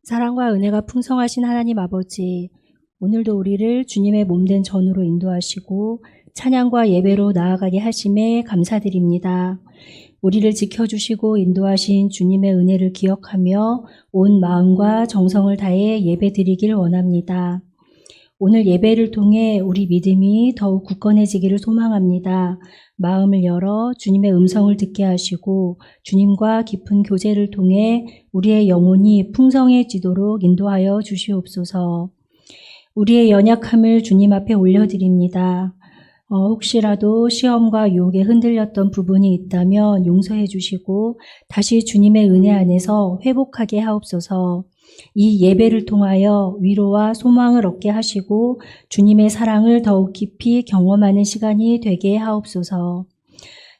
사랑과 은혜가 풍성하신 하나님 아버지, 오늘도 우리를 주님의 몸된 전으로 인도하시고 찬양과 예배로 나아가게 하심에 감사드립니다. 우리를 지켜주시고 인도하신 주님의 은혜를 기억하며 온 마음과 정성을 다해 예배드리길 원합니다. 오늘 예배를 통해 우리 믿음이 더욱 굳건해지기를 소망합니다. 마음을 열어 주님의 음성을 듣게 하시고 주님과 깊은 교제를 통해 우리의 영혼이 풍성해지도록 인도하여 주시옵소서. 우리의 연약함을 주님 앞에 올려드립니다. 혹시라도 시험과 유혹에 흔들렸던 부분이 있다면 용서해 주시고 다시 주님의 은혜 안에서 회복하게 하옵소서. 이 예배를 통하여 위로와 소망을 얻게 하시고 주님의 사랑을 더욱 깊이 경험하는 시간이 되게 하옵소서.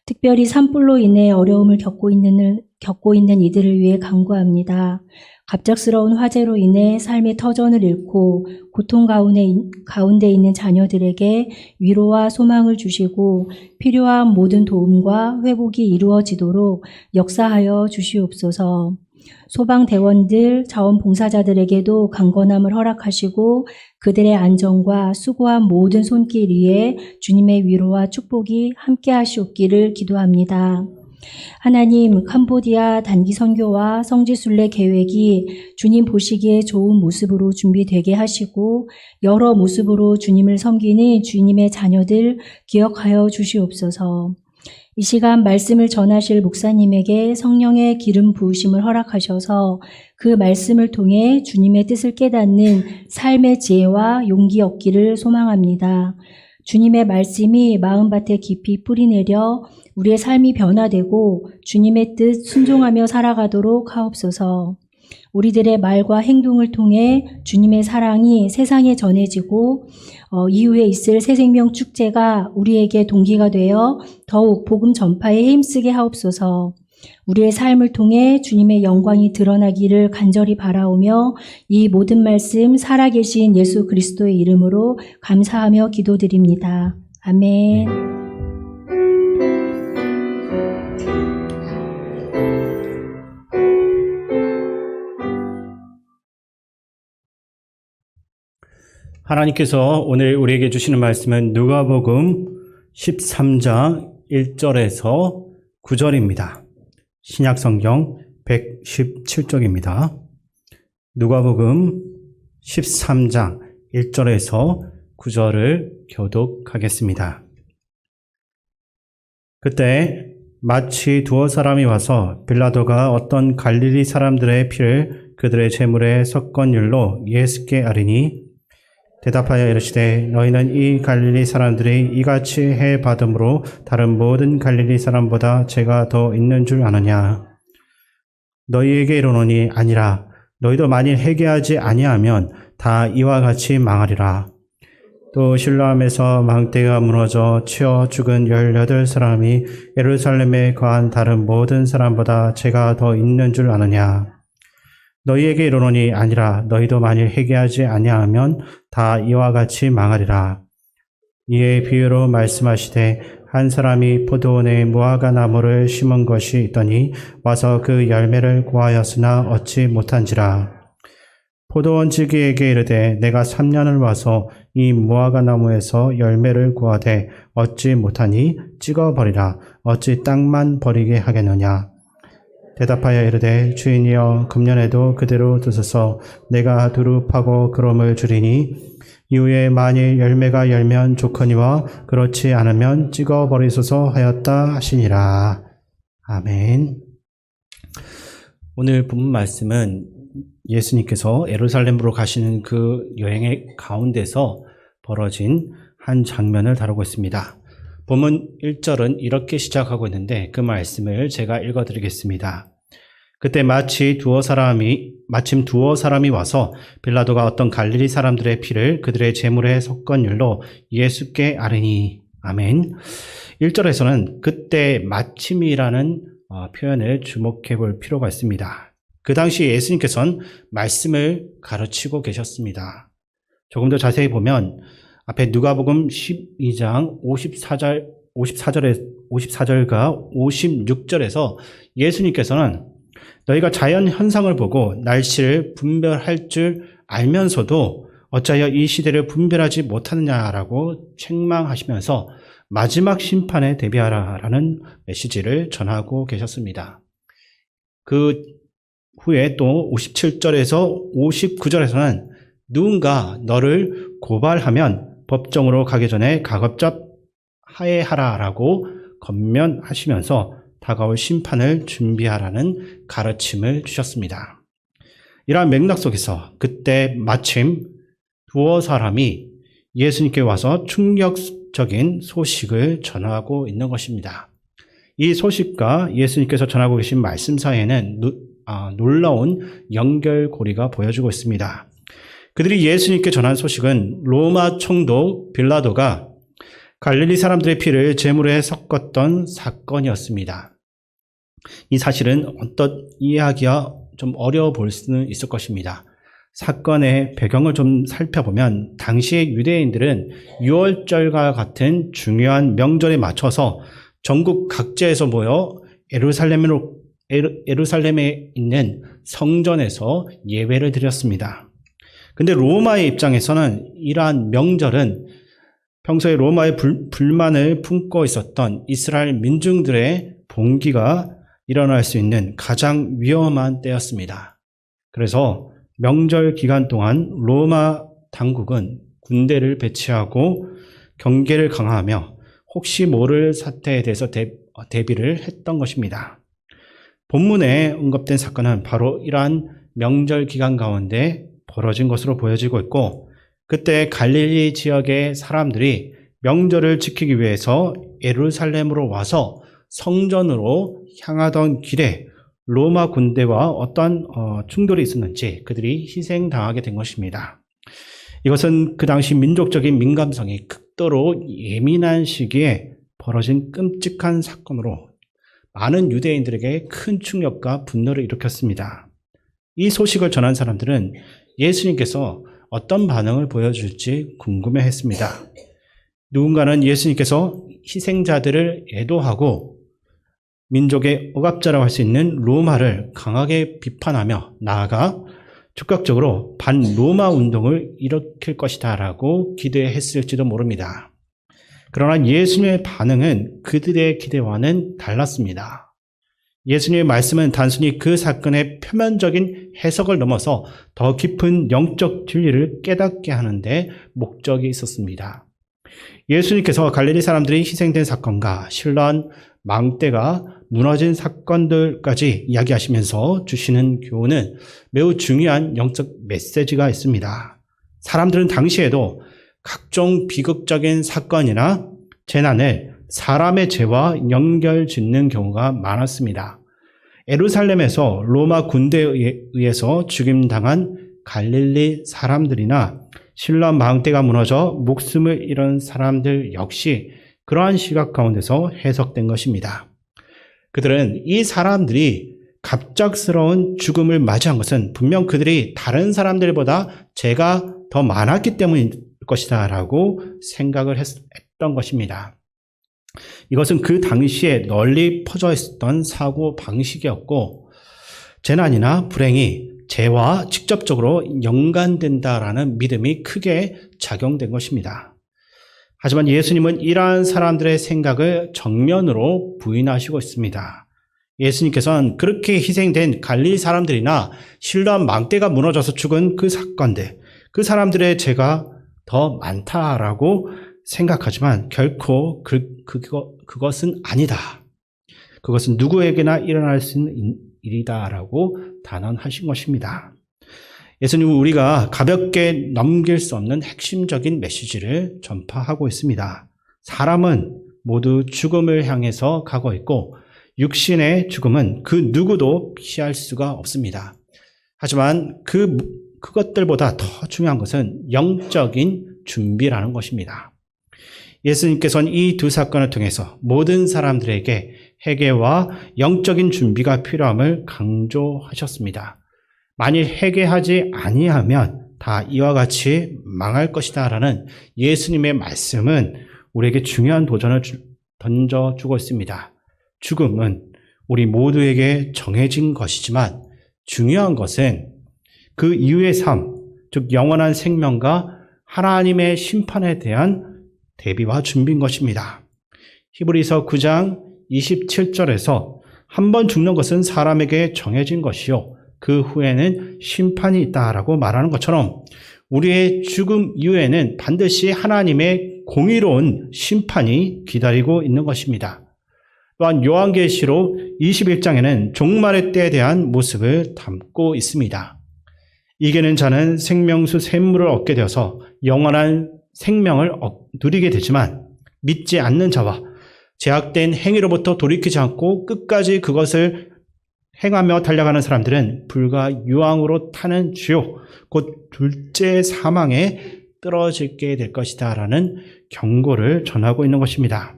특별히 산불로 인해 어려움을 겪고 있는 이들을 위해 간구합니다. 갑작스러운 화재로 인해 삶의 터전을 잃고 고통 가운데 있는 자녀들에게 위로와 소망을 주시고 필요한 모든 도움과 회복이 이루어지도록 역사하여 주시옵소서. 소방대원들, 자원봉사자들에게도 강건함을 허락하시고 그들의 안전과 수고한 모든 손길 위에 주님의 위로와 축복이 함께 하시옵기를 기도합니다. 하나님, 캄보디아 단기 선교와 성지순례 계획이 주님 보시기에 좋은 모습으로 준비되게 하시고 여러 모습으로 주님을 섬기는 주님의 자녀들 기억하여 주시옵소서. 이 시간 말씀을 전하실 목사님에게 성령의 기름 부으심을 허락하셔서 그 말씀을 통해 주님의 뜻을 깨닫는 삶의 지혜와 용기 얻기를 소망합니다. 주님의 말씀이 마음밭에 깊이 뿌리내려 우리의 삶이 변화되고 주님의 뜻 순종하며 살아가도록 하옵소서. 우리들의 말과 행동을 통해 주님의 사랑이 세상에 전해지고 이후에 있을 새생명 축제가 우리에게 동기가 되어 더욱 복음 전파에 힘쓰게 하옵소서. 우리의 삶을 통해 주님의 영광이 드러나기를 간절히 바라오며 이 모든 말씀 살아계신 예수 그리스도의 이름으로 감사하며 기도드립니다. 아멘. 하나님께서 오늘 우리에게 주시는 말씀은 누가복음 13장 1절에서 9절입니다. 신약성경 117쪽입니다. 누가복음 13장 1절에서 9절을 교독하겠습니다. 그때 마치 두어 사람이 와서 빌라도가 어떤 갈릴리 사람들의 피를 그들의 제물에 섞은율로 예수께 아뢰니 대답하여 이르시되 너희는 이 갈릴리 사람들이 이같이 해 받음으로 다른 모든 갈릴리 사람보다 죄가 더 있는 줄 아느냐. 너희에게 이르노니 아니라 너희도 만일 회개하지 아니하면 다 이와 같이 망하리라. 또 실로암에서 망대가 무너져 치어 죽은 18사람이 예루살렘에 거한 다른 모든 사람보다 죄가 더 있는 줄 아느냐. 너희에게 이르노니 아니라 너희도 만일 회개하지 아니하면 다 이와 같이 망하리라. 이에 비유로 말씀하시되 한 사람이 포도원에 무화과 나무를 심은 것이 있더니 와서 그 열매를 구하였으나 얻지 못한지라. 포도원 지기에게 이르되 내가 3년을 와서 이 무화과 나무에서 열매를 구하되 얻지 못하니 찍어버리라. 어찌 땅만 버리게 하겠느냐. 대답하여 이르되 주인이여 금년에도 그대로 두소서. 내가 두루 파고 그럼을 주리니 이후에 만일 열매가 열면 좋거니와 그렇지 않으면 찍어버리소서 하였다 하시니라. 아멘. 오늘 본문 말씀은 예수님께서 예루살렘으로 가시는 그 여행의 가운데서 벌어진 한 장면을 다루고 있습니다. 본문 1절은 이렇게 시작하고 있는데 그 말씀을 제가 읽어드리겠습니다. 그때 마침 두어 사람이 와서 빌라도가 어떤 갈릴리 사람들의 피를 그들의 제물에 섞은율로 예수께 아뢰니. 아멘. 1절에서는 그때 마침이라는 표현을 주목해 볼 필요가 있습니다. 그 당시 예수님께서는 말씀을 가르치고 계셨습니다. 조금 더 자세히 보면 앞에 누가복음 12장 54절과 56절에서 예수님께서는 너희가 자연 현상을 보고 날씨를 분별할 줄 알면서도 어찌하여 이 시대를 분별하지 못하느냐라고 책망하시면서 마지막 심판에 대비하라라는 메시지를 전하고 계셨습니다. 그 후에 또 57절에서 59절에서는 누군가 너를 고발하면 법정으로 가기 전에 가급적 하해하라라고 권면하시면서 다가올 심판을 준비하라는 가르침을 주셨습니다. 이러한 맥락 속에서 그때 마침 두어 사람이 예수님께 와서 충격적인 소식을 전하고 있는 것입니다. 이 소식과 예수님께서 전하고 계신 말씀 사이에는 놀라운 연결고리가 보여주고 있습니다. 그들이 예수님께 전한 소식은 로마 총독 빌라도가 갈릴리 사람들의 피를 제물에 섞었던 사건이었습니다. 이 사실은 어떤 이해하기가 좀 어려워 보일 수는 있을 것입니다. 사건의 배경을 좀 살펴보면 당시의 유대인들은 유월절과 같은 중요한 명절에 맞춰서 전국 각지에서 모여 예루살렘에 있는 성전에서 예배를 드렸습니다. 근데 로마의 입장에서는 이러한 명절은 평소에 로마의 불만을 품고 있었던 이스라엘 민중들의 봉기가 일어날 수 있는 가장 위험한 때였습니다. 그래서 명절 기간 동안 로마 당국은 군대를 배치하고 경계를 강화하며 혹시 모를 사태에 대해서 대비를 했던 것입니다. 본문에 언급된 사건은 바로 이러한 명절 기간 가운데 벌어진 것으로 보여지고 있고, 그때 갈릴리 지역의 사람들이 명절을 지키기 위해서 예루살렘으로 와서 성전으로 향하던 길에 로마 군대와 어떤 충돌이 있었는지 그들이 희생당하게 된 것입니다. 이것은 그 당시 민족적인 민감성이 극도로 예민한 시기에 벌어진 끔찍한 사건으로 많은 유대인들에게 큰 충격과 분노를 일으켰습니다. 이 소식을 전한 사람들은 예수님께서 어떤 반응을 보여줄지 궁금해했습니다. 누군가는 예수님께서 희생자들을 애도하고 민족의 억압자라고 할 수 있는 로마를 강하게 비판하며 나아가 즉각적으로 반로마 운동을 일으킬 것이다 라고 기대했을지도 모릅니다. 그러나 예수님의 반응은 그들의 기대와는 달랐습니다. 예수님의 말씀은 단순히 그 사건의 표면적인 해석을 넘어서 더 깊은 영적 진리를 깨닫게 하는데 목적이 있었습니다. 예수님께서 갈릴리 사람들이 희생된 사건과 신라한 망대가 무너진 사건들까지 이야기하시면서 주시는 교훈은 매우 중요한 영적 메시지가 있습니다. 사람들은 당시에도 각종 비극적인 사건이나 재난을 사람의 죄와 연결 짓는 경우가 많았습니다. 예루살렘에서 로마 군대에 의해서 죽임당한 갈릴리 사람들이나 신라 망대가 무너져 목숨을 잃은 사람들 역시 그러한 시각 가운데서 해석된 것입니다. 그들은 이 사람들이 갑작스러운 죽음을 맞이한 것은 분명 그들이 다른 사람들보다 죄가 더 많았기 때문일 것이다 라고 생각을 했던 것입니다. 이것은 그 당시에 널리 퍼져 있었던 사고 방식이었고, 재난이나 불행이 죄와 직접적으로 연관된다라는 믿음이 크게 작용된 것입니다. 하지만 예수님은 이러한 사람들의 생각을 정면으로 부인하시고 있습니다. 예수님께서는 그렇게 희생된 갈릴리 사람들이나 신라한 망대가 무너져서 죽은 그 사건들, 그 사람들의 죄가 더 많다라고 생각하지만 결코 그것은 아니다. 그것은 누구에게나 일어날 수 있는 일이다라고 단언하신 것입니다. 예수님은 우리가 가볍게 넘길 수 없는 핵심적인 메시지를 전파하고 있습니다. 사람은 모두 죽음을 향해서 가고 있고 육신의 죽음은 그 누구도 피할 수가 없습니다. 하지만 그것들보다 더 중요한 것은 영적인 준비라는 것입니다. 예수님께서는 이 두 사건을 통해서 모든 사람들에게 회개와 영적인 준비가 필요함을 강조하셨습니다. 만일 회개하지 아니하면 다 이와 같이 망할 것이다 라는 예수님의 말씀은 우리에게 중요한 도전을 던져주고 있습니다. 죽음은 우리 모두에게 정해진 것이지만 중요한 것은 그 이후의 삶, 즉 영원한 생명과 하나님의 심판에 대한 대비와 준비인 것입니다. 히브리서 9장 27절에서 한 번 죽는 것은 사람에게 정해진 것이요 그 후에는 심판이 있다라고 말하는 것처럼 우리의 죽음 이후에는 반드시 하나님의 공의로운 심판이 기다리고 있는 것입니다. 또한 요한계시록 21장에는 종말의 때에 대한 모습을 담고 있습니다. 이기는 자는 생명수 샘물을 얻게 되어서 영원한 생명을 누리게 되지만 믿지 않는 자와 제약된 행위로부터 돌이키지 않고 끝까지 그것을 행하며 달려가는 사람들은 불과 유황으로 타는 지옥, 곧 둘째 사망에 떨어지게 될 것이다 라는 경고를 전하고 있는 것입니다.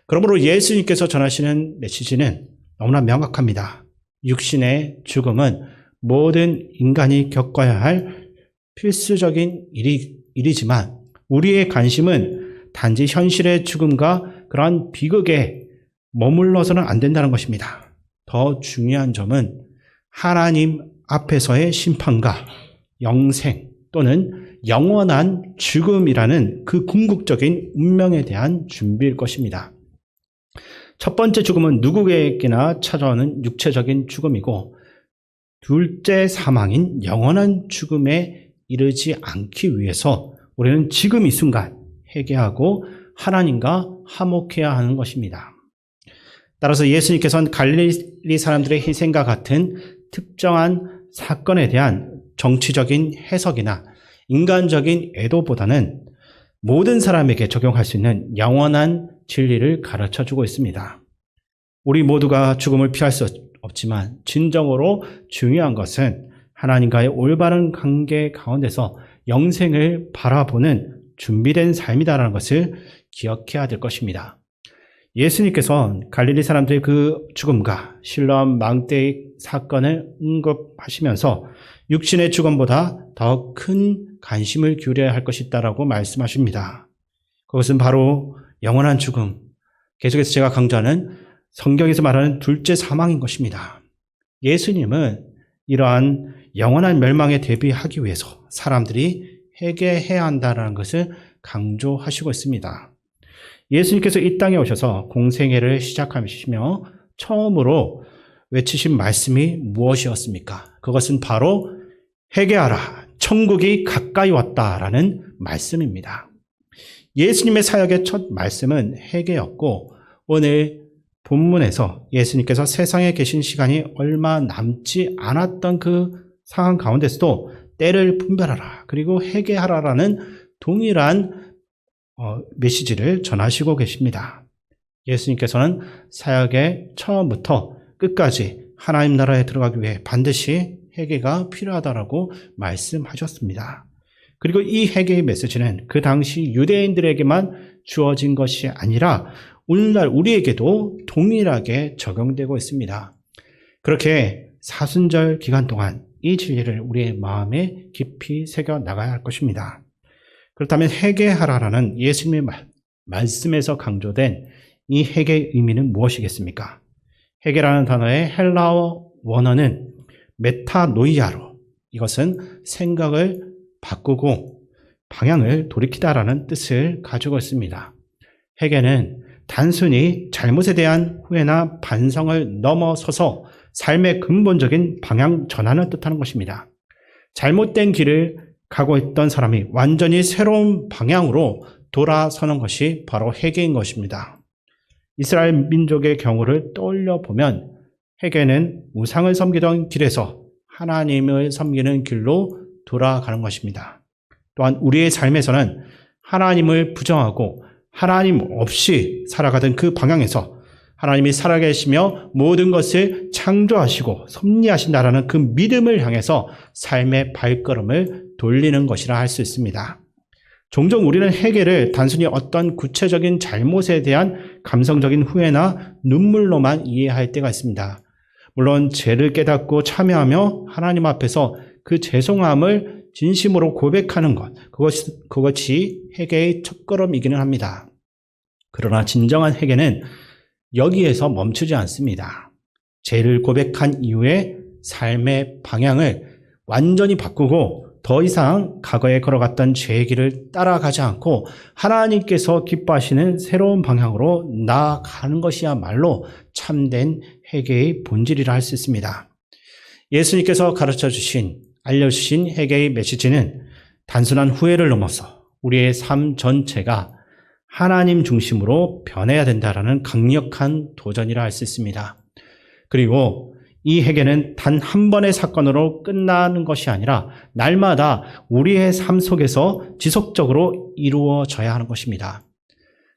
그러므로 예수님께서 전하시는 메시지는 너무나 명확합니다. 육신의 죽음은 모든 인간이 겪어야 할 필수적인 일이지만 우리의 관심은 단지 현실의 죽음과 그러한 비극에 머물러서는 안 된다는 것입니다. 더 중요한 점은 하나님 앞에서의 심판과 영생 또는 영원한 죽음이라는 그 궁극적인 운명에 대한 준비일 것입니다. 첫 번째 죽음은 누구에게나 찾아오는 육체적인 죽음이고 둘째 사망인 영원한 죽음에 이르지 않기 위해서 우리는 지금 이 순간 회개하고 하나님과 화목해야 하는 것입니다. 따라서 예수님께서는 갈릴리 사람들의 희생과 같은 특정한 사건에 대한 정치적인 해석이나 인간적인 애도보다는 모든 사람에게 적용할 수 있는 영원한 진리를 가르쳐주고 있습니다. 우리 모두가 죽음을 피할 수 없지만 진정으로 중요한 것은 하나님과의 올바른 관계 가운데서 영생을 바라보는 준비된 삶이다라는 것을 기억해야 될 것입니다. 예수님께서 갈릴리 사람들의 그 죽음과 실로암 망대의 사건을 언급하시면서 육신의 죽음보다 더 큰 관심을 기울여야 할 것이다라고 말씀하십니다. 그것은 바로 영원한 죽음, 계속해서 제가 강조하는 성경에서 말하는 둘째 사망인 것입니다. 예수님은 이러한 영원한 멸망에 대비하기 위해서 사람들이 회개해야 한다는 것을 강조하시고 있습니다. 예수님께서 이 땅에 오셔서 공생애를 시작하시며 처음으로 외치신 말씀이 무엇이었습니까? 그것은 바로 회개하라, 천국이 가까이 왔다라는 말씀입니다. 예수님의 사역의 첫 말씀은 회개였고 오늘 본문에서 예수님께서 세상에 계신 시간이 얼마 남지 않았던 그 상황 가운데서도 때를 분별하라 그리고 회개하라라는 동일한 메시지를 전하시고 계십니다. 예수님께서는 사역의 처음부터 끝까지 하나님 나라에 들어가기 위해 반드시 회개가 필요하다라고 말씀하셨습니다. 그리고 이 회개의 메시지는 그 당시 유대인들에게만 주어진 것이 아니라 오늘날 우리에게도 동일하게 적용되고 있습니다. 그렇게 사순절 기간 동안 이 진리를 우리의 마음에 깊이 새겨 나가야 할 것입니다. 그렇다면 회개하라라는 예수님의 말씀에서 강조된 이 회개의 의미는 무엇이겠습니까? 회개라는 단어의 헬라어 원어는 메타노이아로, 이것은 생각을 바꾸고 방향을 돌이키다라는 뜻을 가지고 있습니다. 회개는 단순히 잘못에 대한 후회나 반성을 넘어서서 삶의 근본적인 방향 전환을 뜻하는 것입니다. 잘못된 길을 가고 있던 사람이 완전히 새로운 방향으로 돌아서는 것이 바로 회개인 것입니다. 이스라엘 민족의 경우를 떠올려 보면 회개는 우상을 섬기던 길에서 하나님을 섬기는 길로 돌아가는 것입니다. 또한 우리의 삶에서는 하나님을 부정하고 하나님 없이 살아가던 그 방향에서 하나님이 살아계시며 모든 것을 창조하시고 섭리하신다라는 그 믿음을 향해서 삶의 발걸음을 돌리는 것이라 할 수 있습니다. 종종 우리는 회개를 단순히 어떤 구체적인 잘못에 대한 감성적인 후회나 눈물로만 이해할 때가 있습니다. 물론 죄를 깨닫고 참여하며 하나님 앞에서 그 죄송함을 진심으로 고백하는 것, 그것이 회개의 첫걸음이기는 합니다. 그러나 진정한 회개는 여기에서 멈추지 않습니다. 죄를 고백한 이후에 삶의 방향을 완전히 바꾸고 더 이상 과거에 걸어갔던 죄의 길을 따라가지 않고 하나님께서 기뻐하시는 새로운 방향으로 나아가는 것이야말로 참된 회개의 본질이라 할 수 있습니다. 예수님께서 가르쳐 주신, 알려주신 회개의 메시지는 단순한 후회를 넘어서 우리의 삶 전체가 하나님 중심으로 변해야 된다라는 강력한 도전이라 할 수 있습니다. 그리고 이 회개는 단 한 번의 사건으로 끝나는 것이 아니라 날마다 우리의 삶 속에서 지속적으로 이루어져야 하는 것입니다.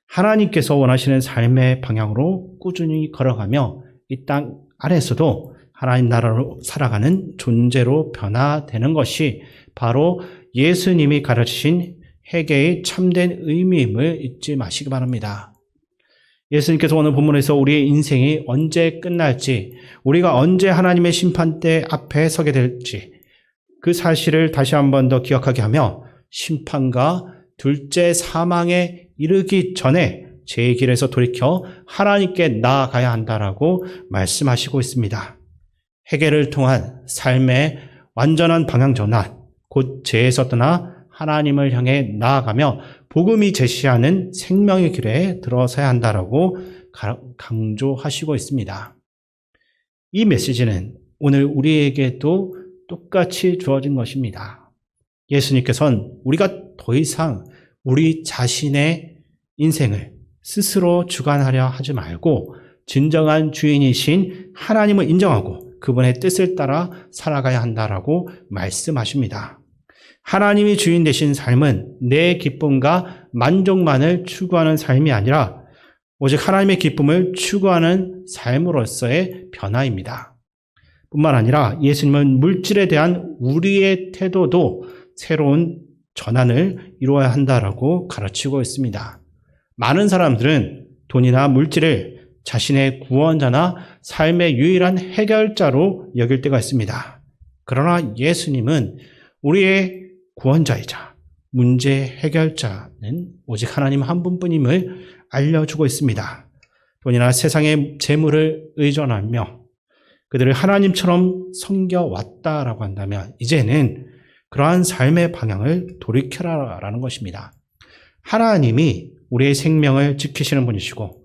하나님께서 원하시는 삶의 방향으로 꾸준히 걸어가며 이 땅 안에서도 하나님 나라로 살아가는 존재로 변화되는 것이 바로 예수님이 가르치신 회개의 참된 의미임을 잊지 마시기 바랍니다. 예수님께서 오늘 본문에서 우리의 인생이 언제 끝날지, 우리가 언제 하나님의 심판대 앞에 서게 될지 그 사실을 다시 한 번 더 기억하게 하며 심판과 둘째 사망에 이르기 전에 제 길에서 돌이켜 하나님께 나아가야 한다라고 말씀하시고 있습니다. 회개를 통한 삶의 완전한 방향 전환, 곧 죄에서 떠나 하나님을 향해 나아가며 복음이 제시하는 생명의 길에 들어서야 한다라고 강조하시고 있습니다. 이 메시지는 오늘 우리에게도 똑같이 주어진 것입니다. 예수님께서는 우리가 더 이상 우리 자신의 인생을 스스로 주관하려 하지 말고 진정한 주인이신 하나님을 인정하고 그분의 뜻을 따라 살아가야 한다라고 말씀하십니다. 하나님이 주인 되신 삶은 내 기쁨과 만족만을 추구하는 삶이 아니라 오직 하나님의 기쁨을 추구하는 삶으로서의 변화입니다. 뿐만 아니라 예수님은 물질에 대한 우리의 태도도 새로운 전환을 이루어야 한다라고 가르치고 있습니다. 많은 사람들은 돈이나 물질을 자신의 구원자나 삶의 유일한 해결자로 여길 때가 있습니다. 그러나 예수님은 우리의 구원자이자 문제 해결자는 오직 하나님 한 분뿐임을 알려주고 있습니다. 돈이나 세상의 재물을 의존하며 그들을 하나님처럼 섬겨왔다라고 한다면 이제는 그러한 삶의 방향을 돌이켜라라는 것입니다. 하나님이 우리의 생명을 지키시는 분이시고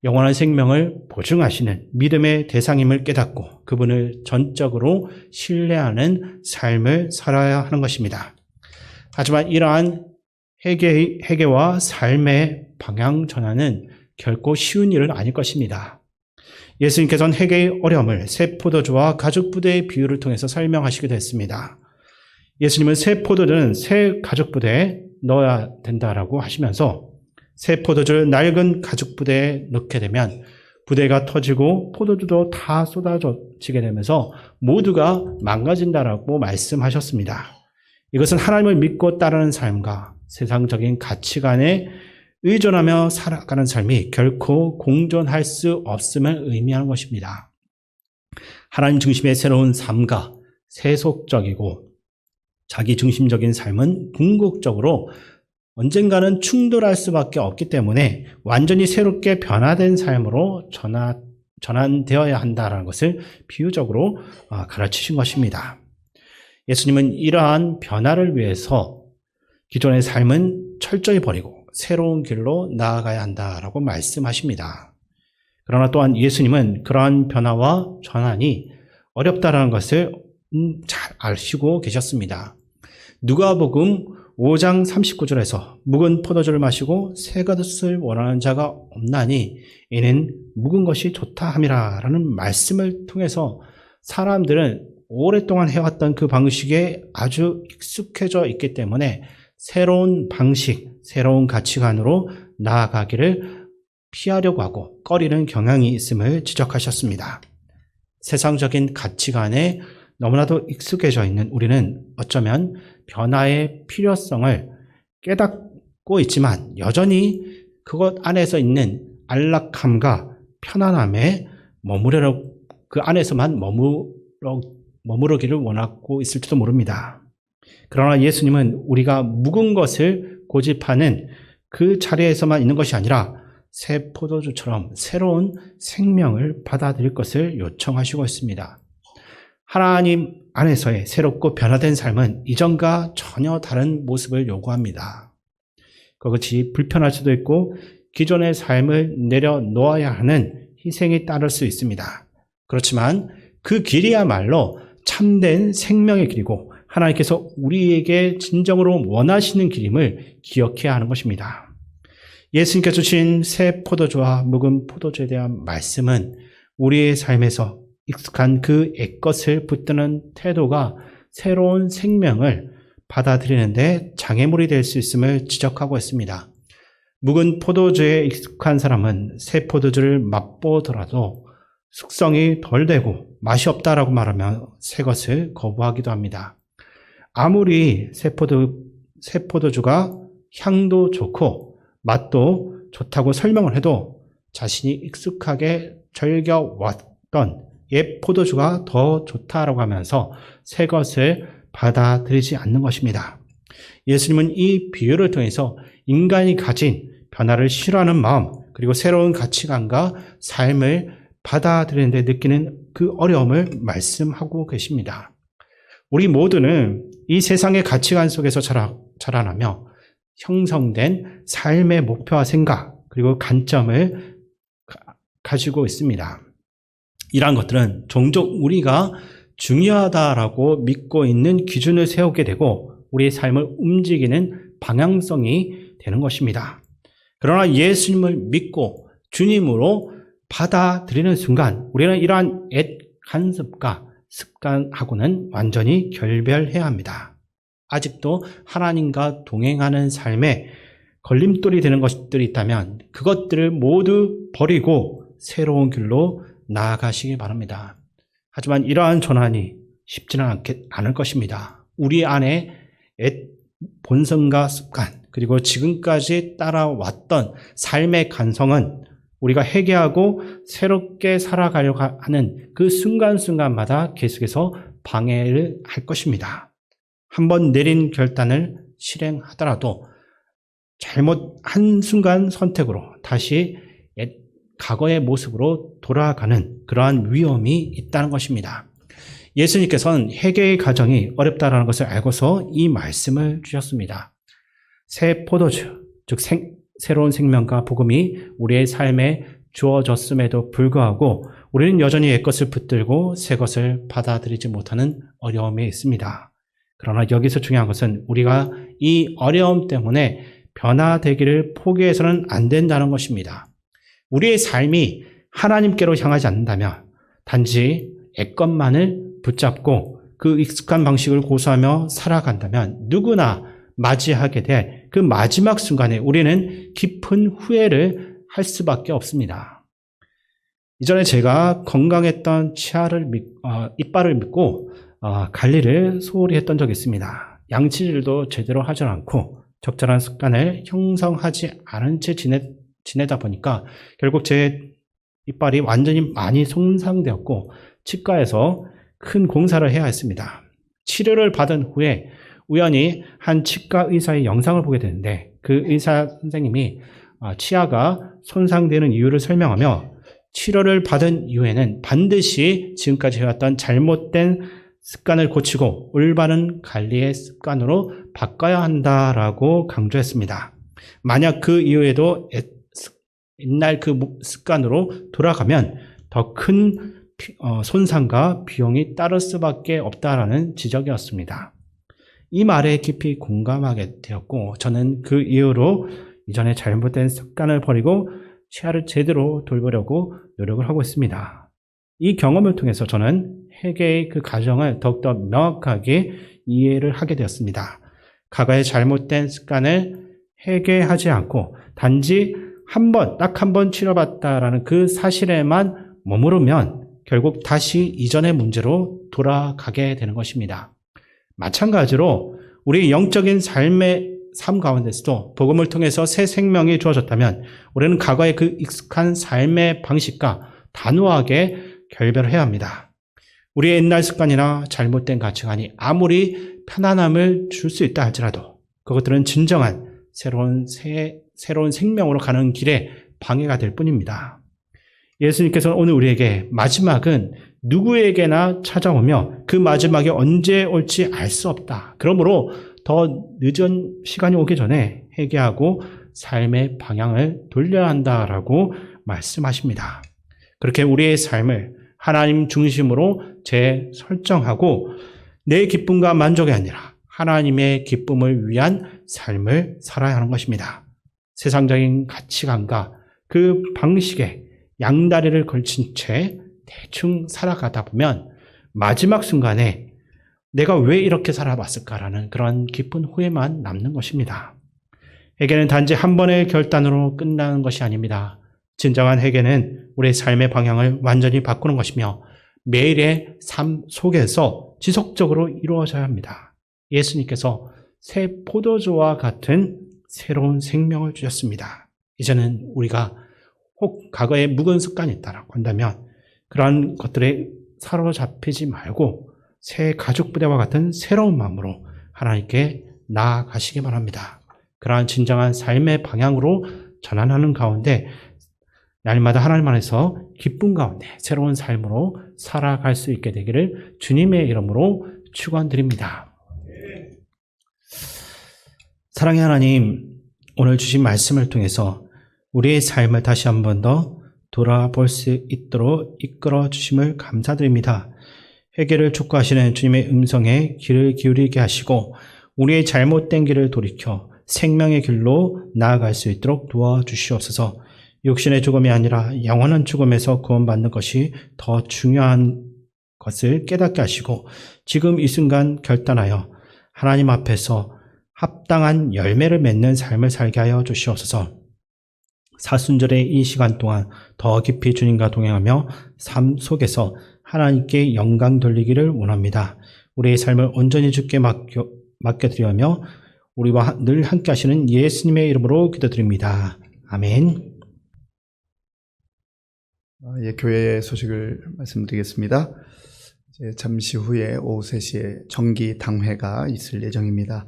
영원한 생명을 보증하시는 믿음의 대상임을 깨닫고 그분을 전적으로 신뢰하는 삶을 살아야 하는 것입니다. 하지만 이러한 회개와 삶의 방향 전환은 결코 쉬운 일은 아닐 것입니다. 예수님께서는 회개의 어려움을 새 포도주와 가죽 부대의 비유를 통해서 설명하시기도 했습니다. 예수님은 새 포도주는 새 가죽 부대에 넣어야 된다라고 하시면서 새 포도주를 낡은 가죽 부대에 넣게 되면 부대가 터지고 포도주도 다 쏟아지게 되면서 모두가 망가진다라고 말씀하셨습니다. 이것은 하나님을 믿고 따르는 삶과 세상적인 가치관에 의존하며 살아가는 삶이 결코 공존할 수 없음을 의미하는 것입니다. 하나님 중심의 새로운 삶과 세속적이고 자기 중심적인 삶은 궁극적으로 언젠가는 충돌할 수밖에 없기 때문에 완전히 새롭게 변화된 삶으로 전환되어야 한다는 것을 비유적으로 가르치신 것입니다. 예수님은 이러한 변화를 위해서 기존의 삶은 철저히 버리고 새로운 길로 나아가야 한다라고 말씀하십니다. 그러나 또한 예수님은 그러한 변화와 전환이 어렵다라는 것을 잘 아시고 계셨습니다. 누가복음 5장 39절에서 묵은 포도주를 마시고 새 것을 원하는 자가 없나니 이는 묵은 것이 좋다 함이라 라는 말씀을 통해서 사람들은 오랫동안 해왔던 그 방식에 아주 익숙해져 있기 때문에 새로운 방식, 새로운 가치관으로 나아가기를 피하려고 하고 꺼리는 경향이 있음을 지적하셨습니다. 세상적인 가치관에 너무나도 익숙해져 있는 우리는 어쩌면 변화의 필요성을 깨닫고 있지만 여전히 그것 안에서 있는 안락함과 편안함에 그 안에서만 머무르기를 원하고 있을지도 모릅니다. 그러나 예수님은 우리가 묵은 것을 고집하는 그 자리에서만 있는 것이 아니라 새 포도주처럼 새로운 생명을 받아들일 것을 요청하시고 있습니다. 하나님 안에서의 새롭고 변화된 삶은 이전과 전혀 다른 모습을 요구합니다. 그것이 불편할 수도 있고 기존의 삶을 내려놓아야 하는 희생이 따를 수 있습니다. 그렇지만 그 길이야말로 참된 생명의 길이고 하나님께서 우리에게 진정으로 원하시는 길임을 기억해야 하는 것입니다. 예수님께서 주신 새 포도주와 묵은 포도주에 대한 말씀은 우리의 삶에서 익숙한 그 옛것을 붙드는 태도가 새로운 생명을 받아들이는데 장애물이 될 수 있음을 지적하고 있습니다. 묵은 포도주에 익숙한 사람은 새 포도주를 맛보더라도 숙성이 덜 되고 맛이 없다라고 말하며 새 것을 거부하기도 합니다. 아무리 새 포도주가 향도 좋고 맛도 좋다고 설명을 해도 자신이 익숙하게 즐겨왔던 옛 포도주가 더 좋다라고 하면서 새 것을 받아들이지 않는 것입니다. 예수님은 이 비유를 통해서 인간이 가진 변화를 싫어하는 마음 그리고 새로운 가치관과 삶을 받아들이는 데 느끼는 그 어려움을 말씀하고 계십니다. 우리 모두는 이 세상의 가치관 속에서 자라나며 형성된 삶의 목표와 생각 그리고 관점을 가지고 있습니다. 이러한 것들은 종종 우리가 중요하다라고 믿고 있는 기준을 세우게 되고 우리의 삶을 움직이는 방향성이 되는 것입니다. 그러나 예수님을 믿고 주님으로 받아들이는 순간 우리는 이러한 옛 간섭과 습관하고는 완전히 결별해야 합니다. 아직도 하나님과 동행하는 삶에 걸림돌이 되는 것들이 있다면 그것들을 모두 버리고 새로운 길로 나아가시기 바랍니다. 하지만 이러한 전환이 쉽지는 않을 것입니다. 우리 안에 옛 본성과 습관 그리고 지금까지 따라왔던 삶의 간성은 우리가 회개하고 새롭게 살아가려고 하는 그 순간순간마다 계속해서 방해를 할 것입니다. 한번 내린 결단을 실행하더라도 잘못 한순간 선택으로 다시 과거의 모습으로 돌아가는 그러한 위험이 있다는 것입니다. 예수님께서는 회개의 과정이 어렵다는 것을 알고서 이 말씀을 주셨습니다. 새 포도주, 즉 새로운 생명과 복음이 우리의 삶에 주어졌음에도 불구하고 우리는 여전히 옛것을 붙들고 새것을 받아들이지 못하는 어려움이 있습니다. 그러나 여기서 중요한 것은 우리가 이 어려움 때문에 변화되기를 포기해서는 안 된다는 것입니다. 우리의 삶이 하나님께로 향하지 않는다면 단지 옛것만을 붙잡고 그 익숙한 방식을 고수하며 살아간다면 누구나 맞이하게 될 그 마지막 순간에 우리는 깊은 후회를 할 수밖에 없습니다. 이전에 제가 건강했던 이빨을 믿고 관리를 소홀히 했던 적이 있습니다. 양치질도 제대로 하지 않고 적절한 습관을 형성하지 않은 채 지내다 보니까 결국 제 이빨이 완전히 많이 손상되었고 치과에서 큰 공사를 해야 했습니다. 치료를 받은 후에 우연히 한 치과 의사의 영상을 보게 되는데 그 의사 선생님이 치아가 손상되는 이유를 설명하며 치료를 받은 이후에는 반드시 지금까지 해왔던 잘못된 습관을 고치고 올바른 관리의 습관으로 바꿔야 한다라고 강조했습니다. 만약 그 이후에도 옛날 그 습관으로 돌아가면 더 큰 손상과 비용이 따를 수밖에 없다라는 지적이었습니다. 이 말에 깊이 공감하게 되었고 저는 그 이후로 이전에 잘못된 습관을 버리고 치아를 제대로 돌보려고 노력을 하고 있습니다. 이 경험을 통해서 저는 회개의 그 과정을 더욱더 명확하게 이해를 하게 되었습니다. 과거의 잘못된 습관을 회개하지 않고 단지 딱 한 번 치료받았다라는 그 사실에만 머무르면 결국 다시 이전의 문제로 돌아가게 되는 것입니다. 마찬가지로 우리 영적인 삶 가운데서도 복음을 통해서 새 생명이 주어졌다면 우리는 과거의 그 익숙한 삶의 방식과 단호하게 결별해야 합니다. 우리의 옛날 습관이나 잘못된 가치관이 아무리 편안함을 줄 수 있다 할지라도 그것들은 진정한 새로운 생명으로 가는 길에 방해가 될 뿐입니다. 예수님께서는 오늘 우리에게 마지막은 누구에게나 찾아오며 그 마지막이 언제 올지 알 수 없다. 그러므로 더 늦은 시간이 오기 전에 회개하고 삶의 방향을 돌려야 한다라고 말씀하십니다. 그렇게 우리의 삶을 하나님 중심으로 재설정하고 내 기쁨과 만족이 아니라 하나님의 기쁨을 위한 삶을 살아야 하는 것입니다. 세상적인 가치관과 그 방식에 양다리를 걸친 채 대충 살아가다 보면 마지막 순간에 내가 왜 이렇게 살아왔을까라는 그런 깊은 후회만 남는 것입니다. 회개는 단지 한 번의 결단으로 끝나는 것이 아닙니다. 진정한 회개는 우리의 삶의 방향을 완전히 바꾸는 것이며 매일의 삶 속에서 지속적으로 이루어져야 합니다. 예수님께서 새 포도주와 같은 새로운 생명을 주셨습니다. 이제는 우리가 혹 과거에 묵은 습관이 있다라고 한다면 그러한 것들에 사로잡히지 말고 새 가죽 부대와 같은 새로운 마음으로 하나님께 나아가시기 바랍니다. 그러한 진정한 삶의 방향으로 전환하는 가운데 날마다 하나님 안에서 기쁨 가운데 새로운 삶으로 살아갈 수 있게 되기를 주님의 이름으로 축원드립니다. 사랑의 하나님, 오늘 주신 말씀을 통해서 우리의 삶을 다시 한 번 더 돌아볼 수 있도록 이끌어 주심을 감사드립니다. 회개를 촉구하시는 주님의 음성에 귀를 기울이게 하시고 우리의 잘못된 길을 돌이켜 생명의 길로 나아갈 수 있도록 도와주시옵소서. 육신의 죽음이 아니라 영원한 죽음에서 구원받는 것이 더 중요한 것을 깨닫게 하시고 지금 이 순간 결단하여 하나님 앞에서 합당한 열매를 맺는 삶을 살게 하여 주시옵소서. 사순절의 이 시간 동안 더 깊이 주님과 동행하며 삶 속에서 하나님께 영광 돌리기를 원합니다. 우리의 삶을 온전히 주께 맡겨드리며 우리와 늘 함께 하시는 예수님의 이름으로 기도드립니다. 아멘. 예, 교회의 소식을 말씀드리겠습니다. 이제 잠시 후에 오후 3시에 정기 당회가 있을 예정입니다.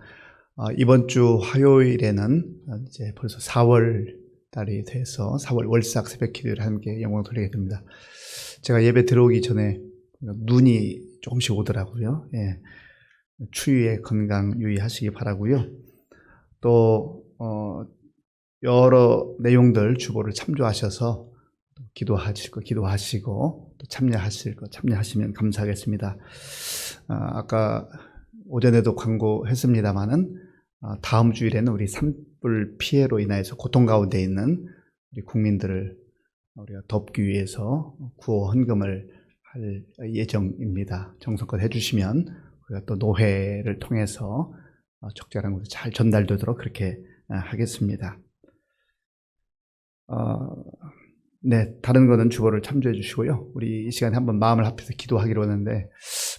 이번 주 화요일에는 이제 벌써 4월 달이 돼서 4월 월삭 새벽 기도를 함께 영광을 돌리게 됩니다. 제가 예배 들어오기 전에 눈이 조금씩 오더라고요. 예. 추위에 건강 유의하시기 바라고요. 또 여러 내용들 주보를 참조하셔서 기도하시고 또 참여하시면 감사하겠습니다. 아까 오전에도 광고했습니다마는 다음 주일에는 우리 산불 피해로 인하여서 고통 가운데 있는 우리 국민들을 우리가 돕기 위해서 구호 헌금을 할 예정입니다. 정성껏 해주시면 우리가 또 노회를 통해서 적절한 곳에 잘 전달되도록 그렇게 하겠습니다. 네, 다른 거는 주보를 참조해 주시고요. 우리 이 시간에 한번 마음을 합해서 기도하기로 하는데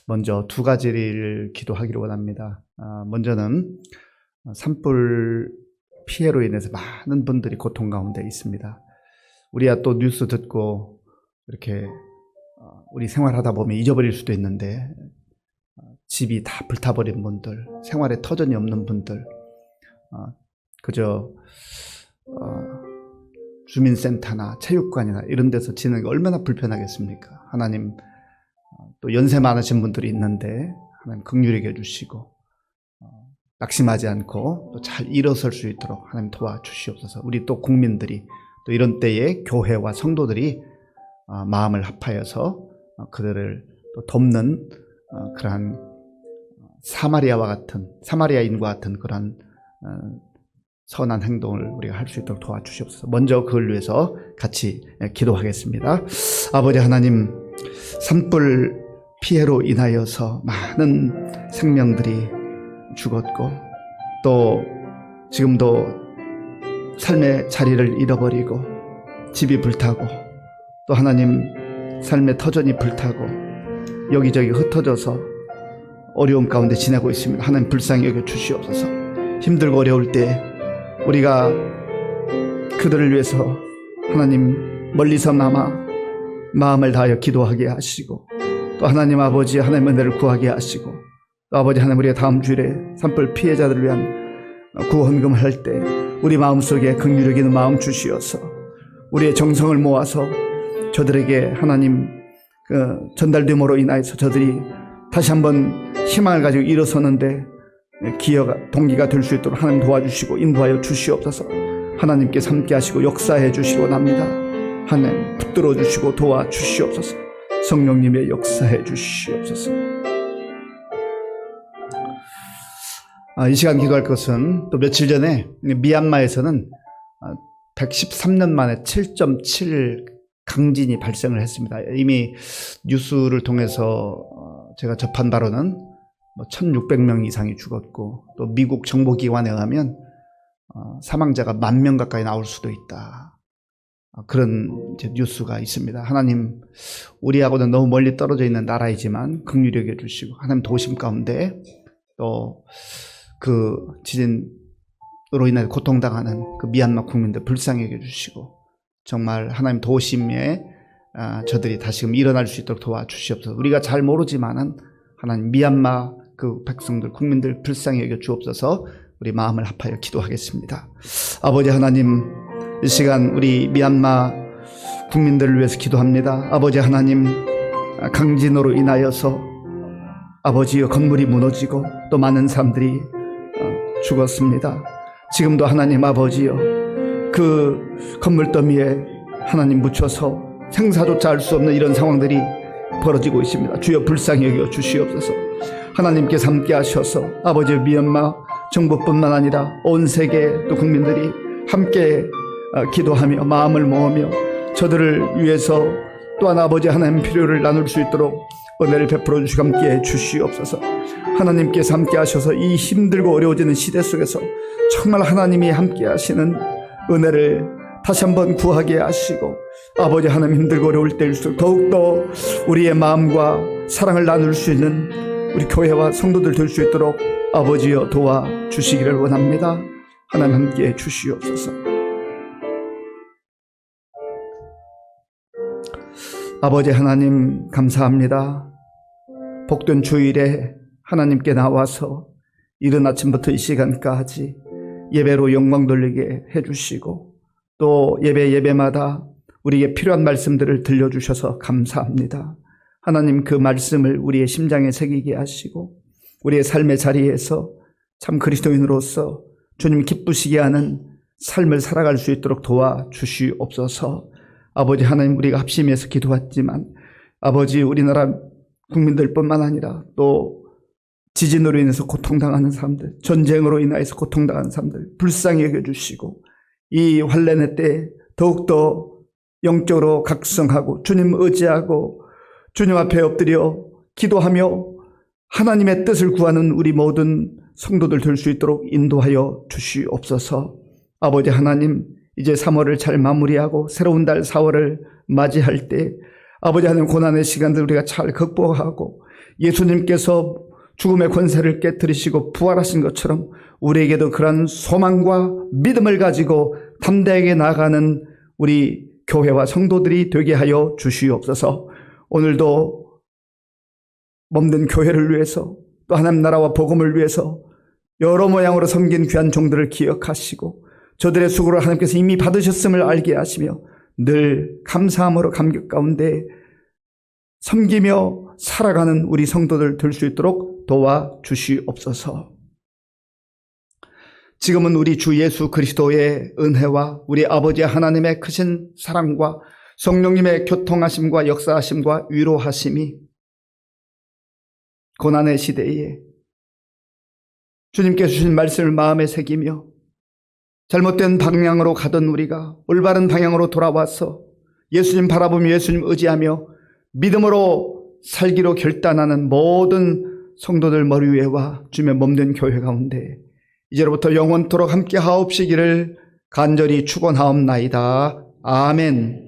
먼저 두 가지를 기도하기로 원합니다. 먼저는 산불 피해로 인해서 많은 분들이 고통 가운데 있습니다. 우리가 또 뉴스 듣고 이렇게 우리 생활하다 보면 잊어버릴 수도 있는데 집이 다 불타버린 분들, 생활에 터전이 없는 분들, 그저 주민센터나 체육관이나 이런 데서 지내는 게 얼마나 불편하겠습니까? 하나님, 또 연세 많으신 분들이 있는데 하나님 긍휼히 여겨주시고 낙심하지 않고 또 잘 일어설 수 있도록 하나님 도와주시옵소서. 우리 또 국민들이 또 이런 때에 교회와 성도들이 마음을 합하여서 그들을 또 돕는 그러한 사마리아인과 같은 그런 선한 행동을 우리가 할 수 있도록 도와주시옵소서. 먼저 그걸 위해서 같이 기도하겠습니다. 아버지 하나님, 산불 피해로 인하여서 많은 생명들이 죽었고 또 지금도 삶의 자리를 잃어버리고 집이 불타고 또 하나님 삶의 터전이 불타고 여기저기 흩어져서 어려움 가운데 지내고 있습니다. 하나님 불쌍히 여겨 주시옵소서. 힘들고 어려울 때 우리가 그들을 위해서 하나님 멀리서나마 마음을 다하여 기도하게 하시고 또 하나님 아버지 하나님의 은혜를 구하게 하시고 또 아버지 하나님 우리가 다음 주일에 산불 피해자들을 위한 구헌금을 할 때 우리 마음속에 긍휼히 여기는 마음 주시어서 우리의 정성을 모아서 저들에게 하나님 전달됨으로 인하여서 저들이 다시 한번 희망을 가지고 일어서는데 기여가 동기가 될 수 있도록 하나님 도와주시고 인도하여 주시옵소서. 하나님께서 함께 하시고 역사해 주시고 납니다. 하나님 붙들어 주시고 도와주시옵소서. 성령님의 역사해 주시옵소서. 이 시간 기도할 것은 또 며칠 전에 미얀마에서는 113년 만에 7.7 강진이 발생을 했습니다. 이미 뉴스를 통해서 제가 접한 바로는 1600명 이상이 죽었고 또 미국 정보기관에 의하면 사망자가 10,000명 가까이 나올 수도 있다. 그런 이제 뉴스가 있습니다. 하나님, 우리하고는 너무 멀리 떨어져 있는 나라이지만 긍휼히 여겨 주시고 하나님 도심 가운데 또 그 지진으로 인해 고통당하는 그 미얀마 국민들 불쌍히 여겨 주시고 정말 하나님 도심에 저들이 다시금 일어날 수 있도록 도와주시옵소서. 우리가 잘 모르지만은 하나님 미얀마 그 백성들 국민들 불쌍히 여겨 주옵소서. 우리 마음을 합하여 기도하겠습니다. 아버지 하나님, 이 시간 우리 미얀마 국민들을 위해서 기도합니다. 아버지 하나님, 강진으로 인하여서 아버지여 건물이 무너지고 또 많은 사람들이 죽었습니다. 지금도 하나님 아버지여 그 건물 더미에 하나님 묻혀서 생사조차 알 수 없는 이런 상황들이 벌어지고 있습니다. 주여 불쌍히 여겨 주시옵소서. 하나님께서 함께 하셔서 아버지 미얀마 정부뿐만 아니라 온 세계 또 국민들이 함께 기도하며 마음을 모으며 저들을 위해서 또한 아버지 하나님 필요를 나눌 수 있도록 은혜를 베풀어 주시고 함께 주시옵소서. 하나님께서 함께 하셔서 이 힘들고 어려워지는 시대 속에서 정말 하나님이 함께 하시는 은혜를 다시 한번 구하게 하시고 아버지 하나님 힘들고 어려울 때일수록 더욱더 우리의 마음과 사랑을 나눌 수 있는 우리 교회와 성도들 될 수 있도록 아버지여 도와주시기를 원합니다. 하나님 함께 주시옵소서. 아버지 하나님 감사합니다. 복된 주일에 하나님께 나와서 이른 아침부터 이 시간까지 예배로 영광 돌리게 해주시고 또 예배마다 우리에게 필요한 말씀들을 들려주셔서 감사합니다. 하나님 그 말씀을 우리의 심장에 새기게 하시고 우리의 삶의 자리에서 참 그리스도인으로서 주님 기쁘시게 하는 삶을 살아갈 수 있도록 도와주시옵소서. 아버지 하나님, 우리가 합심해서 기도했지만 아버지 우리나라 국민들뿐만 아니라 또 지진으로 인해서 고통당하는 사람들, 전쟁으로 인해서 고통당하는 사람들 불쌍히 여겨주시고 이 환난의 때에 더욱더 영적으로 각성하고 주님 의지하고 주님 앞에 엎드려 기도하며 하나님의 뜻을 구하는 우리 모든 성도들 될 수 있도록 인도하여 주시옵소서. 아버지 하나님, 이제 3월을 잘 마무리하고 새로운 달 4월을 맞이할 때 아버지 하나님 고난의 시간들 우리가 잘 극복하고 예수님께서 죽음의 권세를 깨뜨리시고 부활하신 것처럼 우리에게도 그런 소망과 믿음을 가지고 담대하게 나아가는 우리 교회와 성도들이 되게 하여 주시옵소서. 오늘도 몸된 교회를 위해서 또 하나님 나라와 복음을 위해서 여러 모양으로 섬긴 귀한 종들을 기억하시고 저들의 수고를 하나님께서 이미 받으셨음을 알게 하시며 늘 감사함으로 감격 가운데 섬기며 살아가는 우리 성도들 될 수 있도록 도와주시옵소서. 지금은 우리 주 예수 그리스도의 은혜와 우리 아버지 하나님의 크신 사랑과 성령님의 교통하심과 역사하심과 위로하심이 고난의 시대에 주님께서 주신 말씀을 마음에 새기며 잘못된 방향으로 가던 우리가 올바른 방향으로 돌아와서 예수님 바라보며 예수님 의지하며 믿음으로 살기로 결단하는 모든 성도들 머리 위에와 주님의 몸된 교회 가운데 이제로부터 영원토록 함께 하옵시기를 간절히 축원하옵나이다. 아멘.